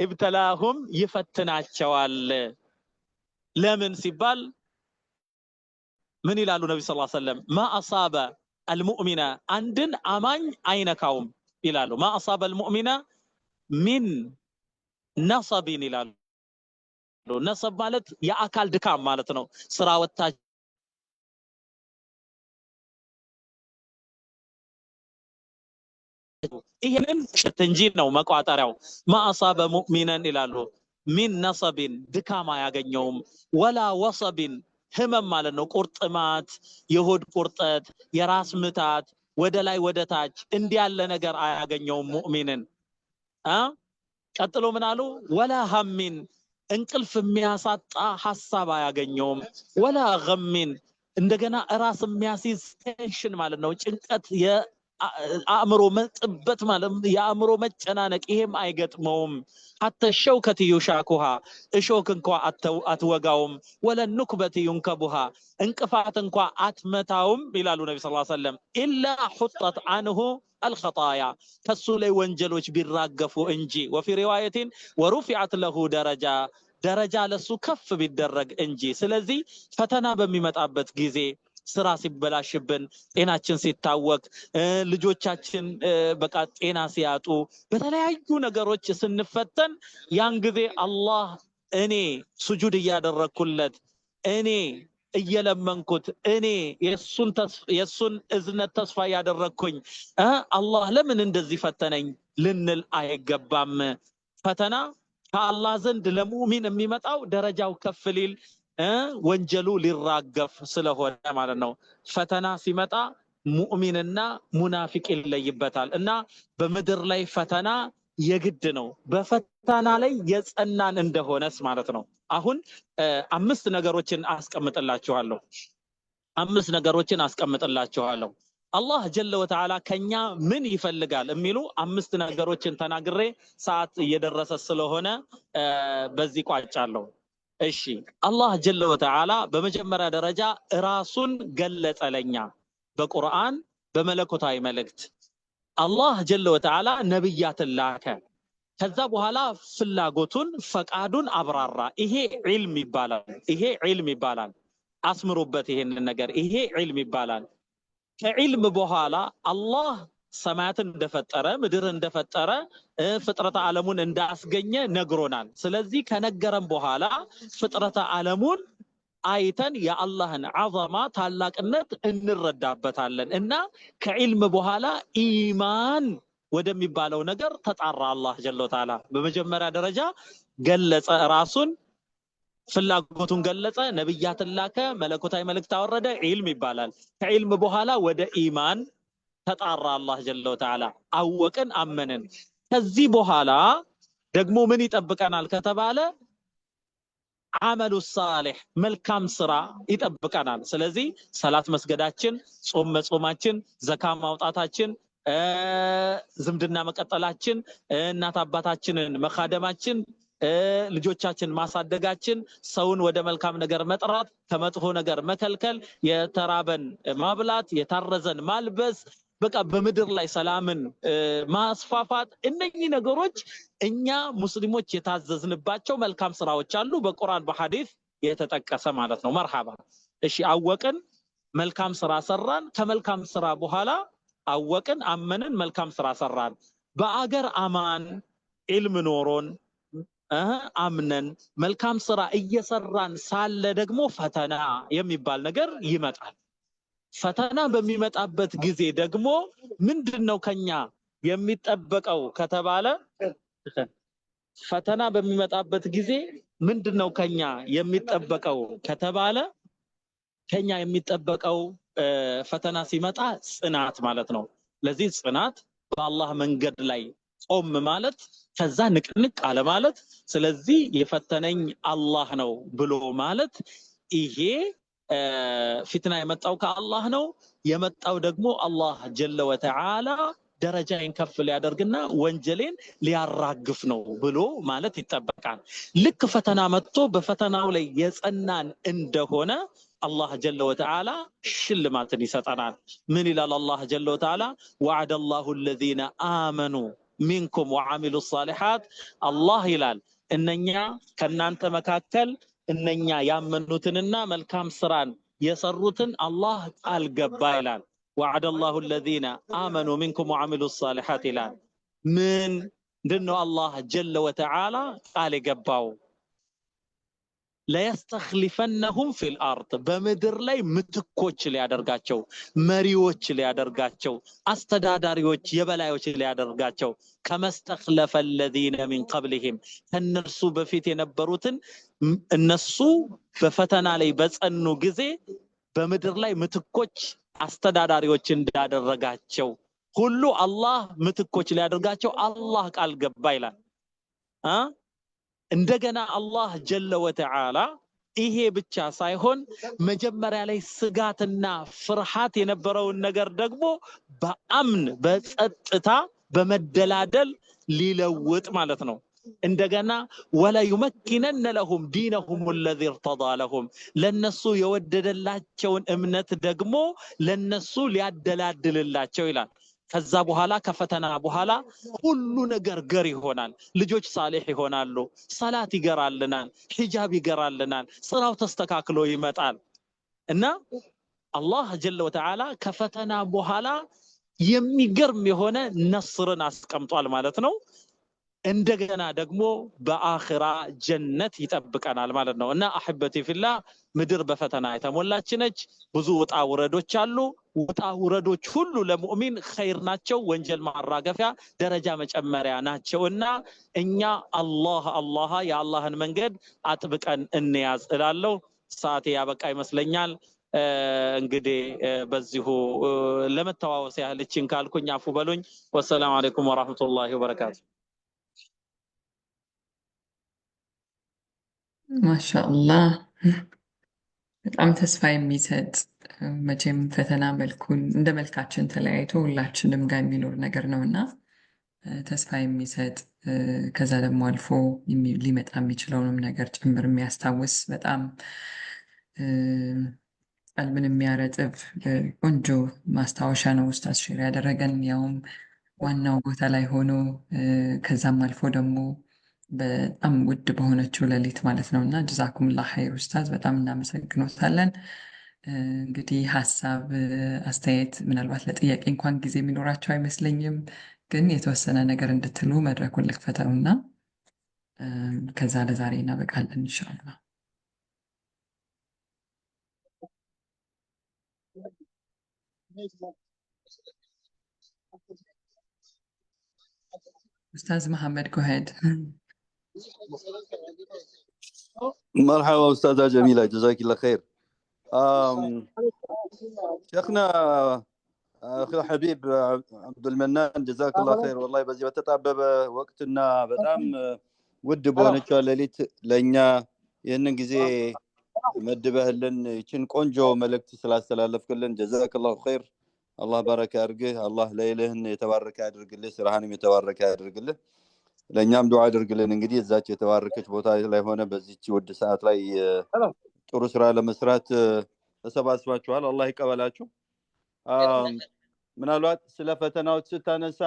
ኢብተላሁም ይፈትናቸዋል። ለምን ሲባል ምን ይላሉ ነብዩ ሰለላሁ ዐለይሂ ወሰለም? ማ አሳበ አልሙእሚነ አንድን አማኝ አይነካውም ይላሉ። ማ አሳበ አልሙእሚነ ሚን ነሰቢን ይላሉ። ነሰብ ማለት የአካል ድካም ማለት ነው። ስራ ወጣች ይሄንን እንጂ ነው መቋጠሪያው። ማአሳበ ሙእሚናን ይላሉ። ሚን ነሰቢን ድካም አያገኘውም። ወላ ወሰቢን ህመም ማለት ነው። ቁርጥማት፣ የሆድ ቁርጠት፣ የራስ ምታት፣ ወደ ላይ ወደ ታች እንዲህ ያለ ነገር አያገኘውም ሙእሚንን። ቀጥሎ ምን አሉ? ወላ ሀሚን እንቅልፍ የሚያሳጣ ሐሳብ አያገኘውም። ወላ ገሚን እንደገና ራስ የሚያስይዝ ቴንሽን ማለት ነው። ጭንቀት የአእምሮ መጥበት ማለት የአእምሮ መጨናነቅ ይሄም አይገጥመውም። ሐታ ሸውከት ይሻኩሃ እሾክ እንኳ አትወጋውም። ወለን ኑክበት ይንከቡሃ እንቅፋት እንኳ አትመታውም ይላሉ ነብዩ ሰለላሁ ዐለይሂ ወሰለም። ኢላ ሑጠት አንሁ አልኸጣያ ከሱ ላይ ወንጀሎች ቢራገፉ እንጂ። ወፊ ሪዋየቲን ወሩፊዐት ለሁ ደረጃ ለሱ ከፍ ቢደረግ እንጂ። ስለዚህ ፈተና በሚመጣበት ጊዜ ስራ ሲበላሽብን፣ ጤናችን ሲታወክ፣ ልጆቻችን በቃ ጤና ሲያጡ፣ በተለያዩ ነገሮች ስንፈተን ያን ጊዜ አላህ እኔ ሱጁድ እያደረኩለት እኔ እየለመንኩት እኔ የሱን እዝነት ተስፋ ያደረኩኝ አላህ ለምን እንደዚህ ፈተነኝ ልንል አይገባም። ፈተና ከአላህ ዘንድ ለሙእሚን የሚመጣው ደረጃው ከፍ ሊል ወንጀሉ ሊራገፍ ስለሆነ ማለት ነው። ፈተና ሲመጣ ሙእሚንና ሙናፊቅ ይለይበታል እና በምድር ላይ ፈተና የግድ ነው። በፈተና ላይ የጸናን እንደሆነስ ማለት ነው። አሁን አምስት ነገሮችን አስቀምጥላችኋለሁ። አላህ ጀለ ወተዓላ ከኛ ምን ይፈልጋል የሚሉ አምስት ነገሮችን ተናግሬ ሰዓት እየደረሰ ስለሆነ በዚህ ቋጫለሁ። እሺ አላህ ጀለ ወተዓላ በመጀመሪያ ደረጃ ራሱን ገለጸ ለኛ በቁርአን በመለኮታዊ መልእክት። አላህ ጀለ ወተዓላ ነብያትን ላከ። ከዛ በኋላ ፍላጎቱን ፈቃዱን አብራራ። ይሄ ዒልም ይባላል። አስምሩበት ይሄንን ነገር። ይሄ ዒልም ይባላል። ከዒልም በኋላ አላህ ሰማያትን እንደፈጠረ ምድርን እንደፈጠረ ፍጥረተ ዓለሙን እንዳስገኘ ነግሮናል። ስለዚህ ከነገረን በኋላ ፍጥረተ ዓለሙን አይተን የአላህን ዐዘማ ታላቅነት እንረዳበታለን እና ከዒልም በኋላ ኢማን ወደሚባለው ነገር ተጣራ። አላህ ጀለ ወተዓላ በመጀመሪያ ደረጃ ገለጸ ራሱን፣ ፍላጎቱን ገለጸ፣ ነብያትን ላከ፣ መለኮታዊ መልእክት አወረደ። ዒልም ይባላል። ከዒልም በኋላ ወደ ኢማን ተጣራ። አላህ ጀለ ወተዓላ አወቅን፣ አመንን። ከዚህ በኋላ ደግሞ ምን ይጠብቀናል ከተባለ አመሉ ሳሊህ መልካም ስራ ይጠብቀናል። ስለዚህ ሰላት መስገዳችን፣ ጾም መጾማችን፣ ዘካ ማውጣታችን፣ ዝምድና መቀጠላችን፣ እናት አባታችንን መካደማችን፣ ልጆቻችን ማሳደጋችን ሰውን ወደ መልካም ነገር መጥራት ከመጥፎ ነገር መከልከል የተራበን ማብላት የታረዘን ማልበስ በቃ በመድር ላይ ሰላምን ማስፋፋት እነኚህ ነገሮች እኛ ሙስሊሞች የታዘዝንባቸው መልካም ስራዎች አሉ በቁርአን በሐዲስ የተጠቀሰ ማለት ነው መርሐባ እሺ አወቅን መልካም ስራ ሰራን ከመልካም ስራ በኋላ አወቅን አመንን መልካም ስራ ሰራን በአገር አማን ኢልም ኖሮን አምነን መልካም ስራ እየሰራን ሳለ ደግሞ ፈተና የሚባል ነገር ይመጣል ፈተና በሚመጣበት ጊዜ ደግሞ ምንድነው ከኛ የሚጠበቀው ከተባለ ፈተና በሚመጣበት ጊዜ ምንድነው ከኛ የሚጠበቀው ከተባለ ከኛ የሚጠበቀው ፈተና ሲመጣ ጽናት ማለት ነው ለዚህ ጽናት በአላህ መንገድ ላይ ቆም ማለት ከዛ ንቅንቅ አለ ማለት ስለዚህ የፈተነኝ አላህ ነው ብሎ ማለት ይሄ ፊትና የመጣው ከአላህ ነው የመጣው ደግሞ አላህ ጀለ ወተዓላ ደረጃዬን ከፍ ሊያደርግና ወንጀሌን ሊያራግፍ ነው ብሎ ማለት ይጠበቃል ልክ ፈተና መጥቶ በፈተናው ላይ የጸናን እንደሆነ الله جل وتعالى شلمات يسطنال من الى الله جل وتعالى وعد الله الذين آمنوا منكم وعملوا الصالحات الله ይላል እነኛ ከናንተ መካከል እነኛ ያመኑትንና መልካም ስራን የሰሩትን አላህ ቃል ገባ ይላል وعد الله الذين آمنوا منكم وعملوا الصالحات ይላል ምን እንደነው አላህ جل وتعالى ቃል ገባው ለያስተኽሊፈነሁም ፊል አርድ በመድር ላይ ምትኮች ሊያደርጋቸው መሪዎች ሊያደርጋቸው አስተዳዳሪዎች የበላዮች ሊያደርጋቸው ከመስተኽለፈ الذين من قبلهم ከነርሱ በፊት የነበሩትን እነሱ በፈተና ላይ በጸኑ ጊዜ በመድር ላይ ምትኮች አስተዳዳሪዎች እንዳደረጋቸው ሁሉ አላህ ምትኮች ሊያደርጋቸው አላህ ቃል ገባ ይላል እንደገና አላህ ጀለ ወተዓላ ይሄ ብቻ ሳይሆን መጀመሪያ ላይ ስጋትና ፍርሃት የነበረውን ነገር ደግሞ በአምን በጸጥታ በመደላደል ሊለውጥ ማለት ነው እንደገና ولا يمكنن لهم دينهم الذي ارتضى لهم ለነሱ የወደደላቸውን እምነት ደግሞ ለነሱ ሊያደላድልላቸው ይላል ከዛ በኋላ ከፈተና በኋላ ሁሉ ነገር ገር ይሆናል ልጆች ሳሊህ ይሆናሉ ሰላት ይገራልናል ሂጃብ ይገራልናል ስራው ተስተካክሎ ይመጣል እና አላህ ጀለ ወተዓላ ከፈተና በኋላ የሚገርም የሆነ ነስርን አስቀምጧል ማለት ነው እንደገና ደግሞ በአኺራ ጀነት ይጠብቀናል ማለት ነው እና አህበቲ ፊላህ ምድር በፈተና የተሞላች ነች ብዙ ወጣ ወረዶች አሉ ወጣ ወረዶች ሁሉ ለሙእሚን ኸይር ናቸው ወንጀል ማራገፊያ ደረጃ መጨመሪያ ናቸውና እኛ አላህ የአላህን መንገድ አጥብቀን እንያዝ እላለሁ ሰዓቴ ያበቃ ይመስለኛል እንግዲህ በዚሁ ለመተዋወስ ያህል እቺን ካልኩኝ አፉ በሉኝ ወሰላሙ አለይኩም ወራህመቱላሂ ወበረካቱ ማሻአላህ በጣም ተስፋ የሚሰጥ መቼም ፈተና መልኩን እንደ መልካችን ተለያይቶ ሁላችንም ጋር የሚኖር ነገር ነውና ተስፋ የሚሰጥ ከዛ ደግሞ አልፎ ሊመጣ የሚችለውንም ነገር ጭምር የሚያስታውስ በጣም ቀልብን የሚያረጥብ ቆንጆ ማስታወሻ ነው ኡስታዝ ሼር ያደረገን ያውም ዋናው ቦታ ላይ ሆኖ ከዛም አልፎ ደግሞ በጣም ውድ በሆነችው ሌሊት ማለት ነውና ጀዛኩሙላህ ኸይር ኡስታዝ በጣም እናመሰግኖታለን እንግዲህ ሐሳብ አስተያየት ምናልባት ለጥያቄ እንኳን ጊዜ የሚኖራቸው አይመስለኝም ግን የተወሰነ ነገር እንድትሉ መድረኩን ልክፈተውና ከዛ ለዛሬ እናበቃለን ኢንሻአላህ ኡስታዝ መሐመድ go ahead مرحبا أستاذة جميلة جزاك الله خير شيخنا أخي الحبيب عبد المنان جزاك الله خير والله بزي بتتعبب وقتنا በጣም ውድ በሆነችው ሌሊት ለኛ ይሄንን ጊዜ መድበህልን ይችን ቆንጆ መልእክት ስላስተላለፍክልን جزاك الله خير الله بارك ያርግህ الله ለይልህን የተባረከ ያድርግልህ ስራህንም የተባረከ ያድርግልህ ለኛም ዱዓ አድርግልን እንግዲህ እዛች የተባረከች ቦታ ላይ ሆነ በዚህች ውድ ሰዓት ላይ ጥሩ ስራ ለመስራት ተሰባስባችኋል። አላህ ይቀበላችሁ። ምናልባት ስለ ፈተናዎች ስታነሳ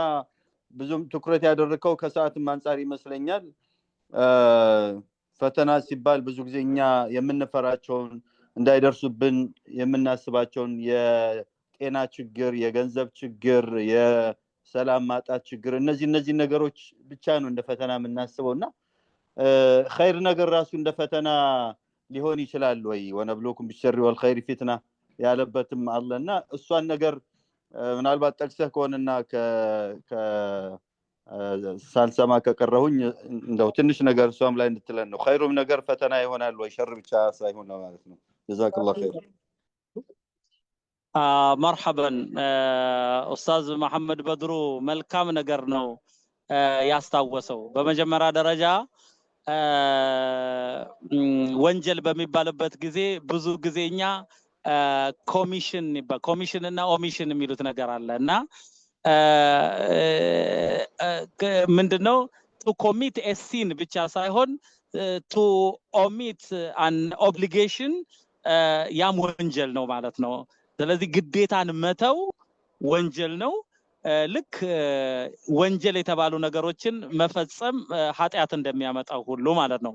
ብዙም ትኩረት ያደረከው ከሰዓትም አንፃር ይመስለኛል። ፈተና ሲባል ብዙ ጊዜ እኛ የምንፈራቸውን እንዳይደርሱብን የምናስባቸውን የጤና ችግር፣ የገንዘብ ችግር፣ የሰላም ማጣት ችግር እነዚህ ነገሮች ብቻ ነው እንደ ፈተና የምናስበውና ኸይር ነገር ራሱ እንደ ፈተና ሊሆን ይችላል ወይ? ወነብሉኩም ቢሸሪ ወልኸይር ፊትና ያለበትም አለና እሷን ነገር ምናልባት ጠቅሰህ ከሆነና ሳልሰማ ከቀረሁኝ እንደው ትንሽ ነገር እሷም ላይ እንድትለን ነው። ኸይሩም ነገር ፈተና ይሆናል ወይ ሸር ብቻ ሳይሆን ነው ማለት ነው። ጀዛከላሁ ኸይር። መርሐበን ኡስታዝ መሐመድ በድሩ መልካም ነገር ነው ያስታወሰው። በመጀመሪያ ደረጃ ወንጀል በሚባልበት ጊዜ ብዙ ጊዜኛ ኮሚሽን እና ኦሚሽን የሚሉት ነገር አለ እና ምንድነው ቱ ኮሚት ኤ ሲን ብቻ ሳይሆን ቱ ኦሚት አን ኦብሊጌሽን ያም ወንጀል ነው ማለት ነው። ስለዚህ ግዴታን መተው ወንጀል ነው። ልክ ወንጀል የተባሉ ነገሮችን መፈጸም ኃጢአት እንደሚያመጣው ሁሉ ማለት ነው።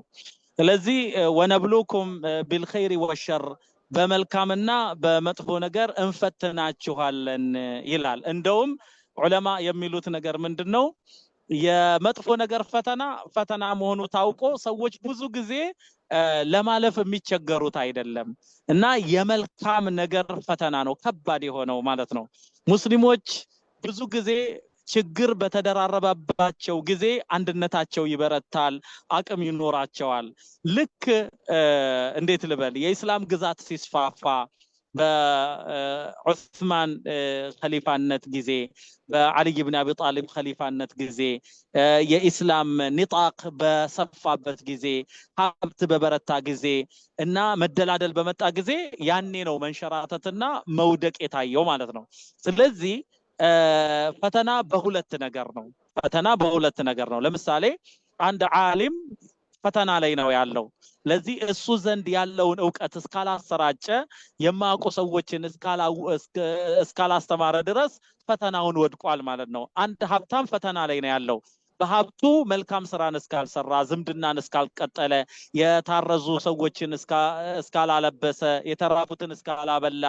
ስለዚህ ወነብሉኩም ቢልኸይሪ ወሸር በመልካምና በመጥፎ ነገር እንፈትናችኋለን ይላል። እንደውም ዑለማ የሚሉት ነገር ምንድነው? የመጥፎ ነገር ፈተና መሆኑ ታውቆ ሰዎች ብዙ ጊዜ ለማለፍ የሚቸገሩት አይደለም እና የመልካም ነገር ፈተና ነው ከባድ የሆነው ማለት ነው። ሙስሊሞች ብዙ ጊዜ ችግር በተደራረበባቸው ጊዜ አንድነታቸው ይበረታል፣ አቅም ይኖራቸዋል። ልክ እንዴት ልበል የኢስላም ግዛት ሲስፋፋ በዑስማን ኸሊፋነት ጊዜ፣ በአሊ ኢብኑ አቢ ጣሊብ ኸሊፋነት ጊዜ፣ የኢስላም ኒጣቅ በሰፋበት ጊዜ፣ ሀብት በበረታ ጊዜ እና መደላደል በመጣ ጊዜ ያኔ ነው መንሸራተትና መውደቅ የታየው ማለት ነው። ስለዚህ ፈተና በሁለት ነገር ነው። ለምሳሌ አንድ ዓሊም ፈተና ላይ ነው ያለው። ለዚህ እሱ ዘንድ ያለውን ዕውቀት እስካላሰራጨ የማያውቁ ሰዎችን እስካላስተማረ ድረስ ፈተናውን ወድቋል ማለት ነው። አንድ ሀብታም ፈተና ላይ ነው ያለው። በሀብቱ መልካም ስራን እስካልሰራ፣ ዝምድናን እስካልቀጠለ፣ የታረዙ ሰዎችን እስካላለበሰ፣ የተራቡትን እስካላበላ፣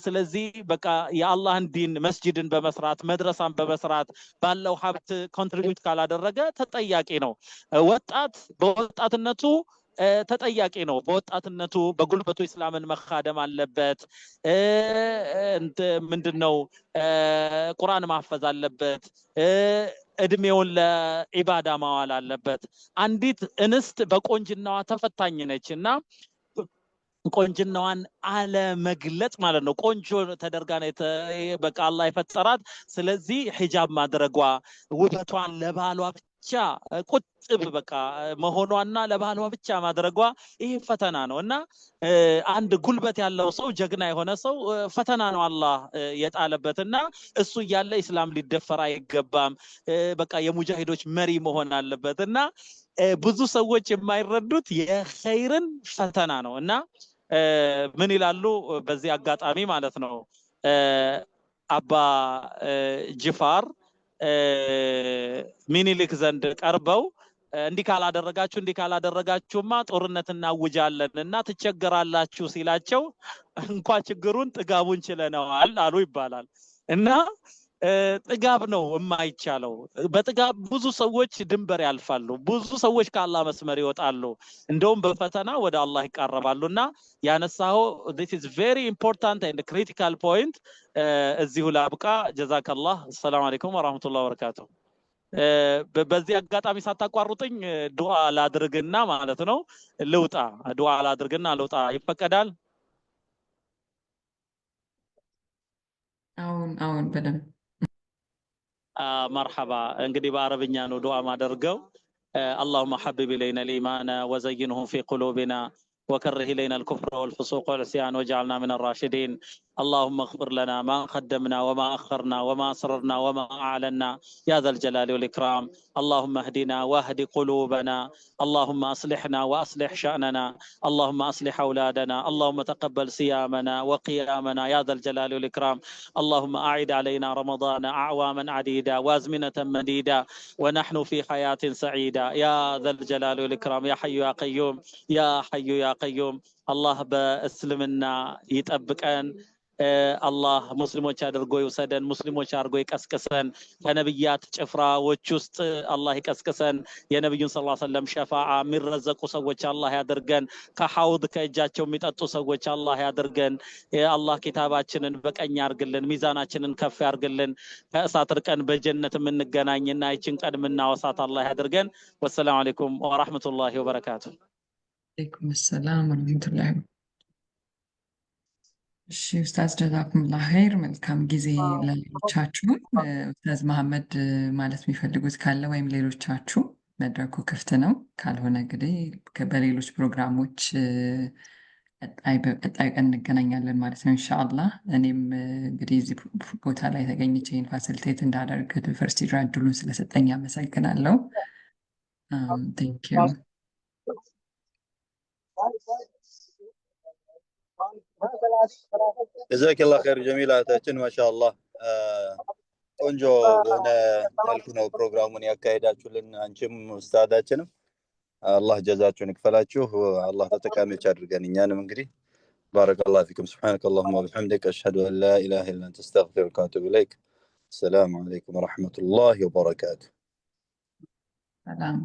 ስለዚህ በቃ የአላህን ዲን መስጂድን በመስራት መድረሳን በመስራት ባለው ሀብት ኮንትሪቢዩት ካላደረገ ተጠያቂ ነው። ወጣት በወጣትነቱ ተጠያቂ ነው። በወጣትነቱ በጉልበቱ እስላምን መካደም አለበት። ምንድነው ቁርአን ማፈዝ አለበት። እድሜውን ለኢባዳ ማዋል አለበት። አንዲት እንስት በቆንጅናዋ ተፈታኝ ነች እና ቆንጅናዋን አለመግለጽ ማለት ነው። ቆንጆ ተደርጋ ነው በቃ አላህ የፈጠራት። ስለዚህ ሂጃብ ማድረጓ ውበቷን ለባሏ ብቻ ቁጥብ በቃ መሆኗና ለባሏ ብቻ ማድረጓ ይሄ ፈተና ነው እና አንድ ጉልበት ያለው ሰው ጀግና የሆነ ሰው ፈተና ነው አላህ የጣለበትና እሱ እያለ ኢስላም ሊደፈር አይገባም። በቃ የሙጃሂዶች መሪ መሆን አለበትና ብዙ ሰዎች የማይረዱት የኸይርን ፈተና ነው እና ምን ይላሉ በዚህ አጋጣሚ ማለት ነው አባ ጅፋር ሚኒሊክ ዘንድ ቀርበው እንዲህ ካላደረጋችሁማ ጦርነት እናውጃለን እና ትቸገራላችሁ ሲላቸው እንኳን ችግሩን ጥጋቡን ችለነዋል አሉ ይባላል። እና ጥጋብ ነው የማይቻለው። በጥጋብ ብዙ ሰዎች ድንበር ያልፋሉ፣ ብዙ ሰዎች ከአላህ መስመር ይወጣሉ፣ እንደውም በፈተና ወደ አላህ ይቃረባሉና ያነሳው this is very important and critical point። እዚሁ ላብቃ። ጀዛከላህ። ሰላም አለይኩም ወራህመቱላሂ ወበረካቱሁ። በዚህ አጋጣሚ ሳታቋርጡኝ ዱዓ ላድርግና ማለት ነው ልውጣ። ዱዓ ላድርግና ልውጣ ይፈቀዳል? አሁን በደንብ መርሐባ። እንግዲህ በአረብኛ ነው ዱዓ ማደርገው። اللهم حبب إلينا الإيمان وزينه في قلوبنا وكره إلينا الكفر والفسوق والعصيان واجعلنا من الراشدين اللهم اغفر لنا ما قدمنا وما أخرنا وما أسررنا وما أعلنا يا ذا الجلال والإكرام. اللهم اهدنا واهد قلوبنا، اللهم أصلحنا وأصلح شأننا، اللهم أصلح أولادنا، اللهم تقبل صيامنا وقيامنا يا ذا الجلال والإكرام. اللهم أعد علينا رمضان أعواما عديدة وأزمنة مديدة ونحن في حياة سعيدة يا ذا الجلال والإكرام. يا حي يا قيوم، يا حي يا قيوم. الله بأسلمنا يتأبكن الله ሙስሊሞች አድርጎ ይውሰደን፣ ሙስሊሞች አድርጎ ይቀስቅሰን፣ ከነብያት ጭፍራዎች ውስጥ አላህ ይቀስቅሰን። የነብዩን ሰለላሁ ዐለይሂ ወሰለም ሸፋዓ የሚረዘቁ ሰዎች አላህ ያድርገን። ከሐውድ ከእጃቸው የሚጠጡ ሰዎች አላህ ያድርገን። የአላህ ኪታባችንን በቀኝ ያርግልን፣ ሚዛናችንን ከፍ ያርግልን። ከእሳት ርቀን በጀነት የምንገናኝና ይችን ቀን የምናወሳት አላህ ያድርገን። ወሰላሙ አለይኩም ወራህመቱላሂ ወበረካቱ። አለይኩም ሰላም ወራህመቱላሂ። እሺ ኡስታዝ ጀዛኩሙላህ ኸይር። መልካም ጊዜ ለሌሎቻችሁ። ኡስታዝ መሐመድ ማለት የሚፈልጉት ካለ ወይም ሌሎቻችሁ መድረኩ ክፍት ነው። ካልሆነ እንግዲህ በሌሎች ፕሮግራሞች ቀጣይ ቀን እንገናኛለን ማለት ነው ኢንሻአላህ። እኔም እንግዲህ እዚህ ቦታ ላይ ተገኝቼ ይህን ፋሲሊቴት እንዳደርግ ፈርስት ሂጅራ እድሉን ስለሰጠኝ አመሰግናለሁ። ቴንክ ዩ። ጀዛከላህ ኸይር ጀሚላ እህታችን ማሻአላህ ቆንጆ በሆነ መልኩ ነው ፕሮግራሙን ያካሄዳችሁልን። አንቺም ኡስታዳችንም አላህ ጀዛችሁን ይክፈላችሁ። አላህ ተጠቃሚዎች አድርገን እኛንም እንግዲህ ባረከላሁ ፊኩም። ሱብሃነከላሁመ ወቢሐምዲከ አሽሀዱ አን ላ ኢላሀ ኢላ አንተ አስተግፊሩከ ወአቱቡ ኢለይክ። ሰላም አለይኩም ወራህመቱላሂ ወበረካቱ። ሰላም